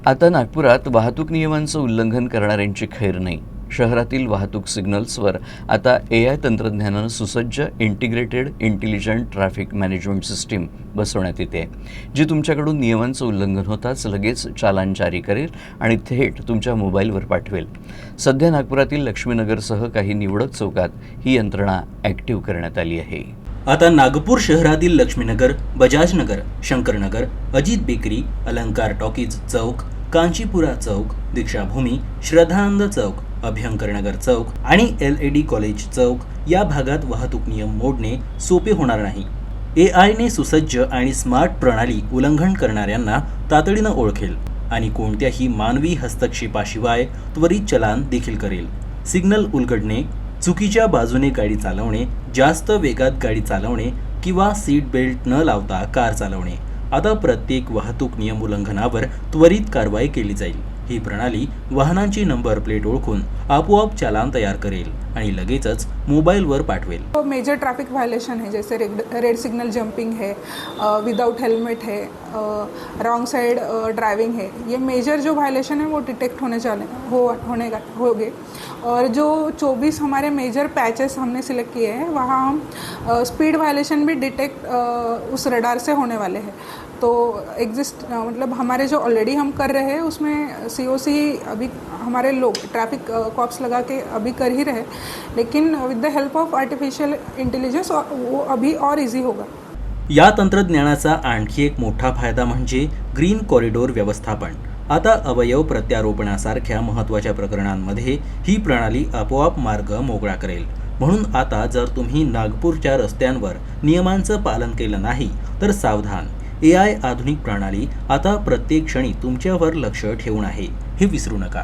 आता नागपुरात वाहतूक नियमांचं उल्लंघन करणाऱ्यांची खैर नाही. शहरातील वाहतूक सिग्नल्सवर आता AI तंत्रज्ञानानं सुसज्ज integrated intelligent traffic management system बसवण्यात येते, जी तुमच्याकडून नियमांचं उल्लंघन होताच लगेच चालान जारी करेल आणि थेट तुमच्या मोबाईलवर पाठवेल. सध्या नागपुरातील लक्ष्मीनगरसह काही निवडक चौकात ही यंत्रणा ॲक्टिव्ह करण्यात आली आहे. आता नागपूर शहरातील लक्ष्मीनगर, बजाजनगर, शंकरनगर, अजित बेकरी, अलंकार टॉकीज चौक, कांचीपुरा चौक, दीक्षाभूमी, श्रद्धानंद चौक, अभ्यंकरनगर चौक आणि LED कॉलेज चौक या भागात वाहतूक नियम मोडणे सोपे होणार नाही. AIने सुसज्ज आणि स्मार्ट प्रणाली उल्लंघन करणाऱ्यांना तातडीनं ओळखेल आणि कोणत्याही मानवी हस्तक्षेपाशिवाय त्वरित चलान देखील करेल. सिग्नल उलगडणे, चुकीच्या बाजूने गाडी चालवणे, जास्त वेगात गाडी चालवणे किंवा सीट बेल्ट न लावता कार चालवणे, आता प्रत्येक वाहतूक नियम उल्लंघनावर त्वरित कारवाई केली जाईल. ही प्रणाली वाहनांची नंबर प्लेट ओळखून आपोआप चालान तयार करेल आणि लगेचच मोबाईलवर पाठवेल. मेजर ट्रैफिक वायलेशन है, जैसे रेड सिग्नल जंपिंग है, विदाउट हेलमेट है, रॉन्ग साइड ड्राइविंग है, ये मेजर जो वायलेशन है वो डिटेक्ट होंगे. और जो 24 हमारे मेजर पैचेस हमने सिलेक्ट किए हैं, वहाँ हम स्पीड वायलेशन भी डिटेक्ट उस रडार से होने वाले हैं. तो मतलब हमारे जो ऑलरेडी हम कर रहे हैं उसमें COC अभी हमारे लोग ट्रैफिक कॉप्स लगा के अभी कर ही रहे, लेकिन विद the help of artificial intelligence वो अभी और इजी होगा. या तंत्रज्ञानाचा आणखी एक मोठा फायदा म्हणजे ग्रीन कॉरिडोर व्यवस्थापन. आता अवयव प्रत्यारोपणासारख्या महत्त्वाच्या प्रकरणांमध्ये ही प्रणाली आपोआप मार्ग मोकळा करेल. म्हणून आता जर तुम्ही नागपूरच्या रस्त्यांवर नियमांचं पालन केलं नाही तर सावधान. AI आधुनिक प्रणाली आता प्रत्येक क्षणी तुमच्यावर लक्ष ठेवून आहे, हे विसरू नका.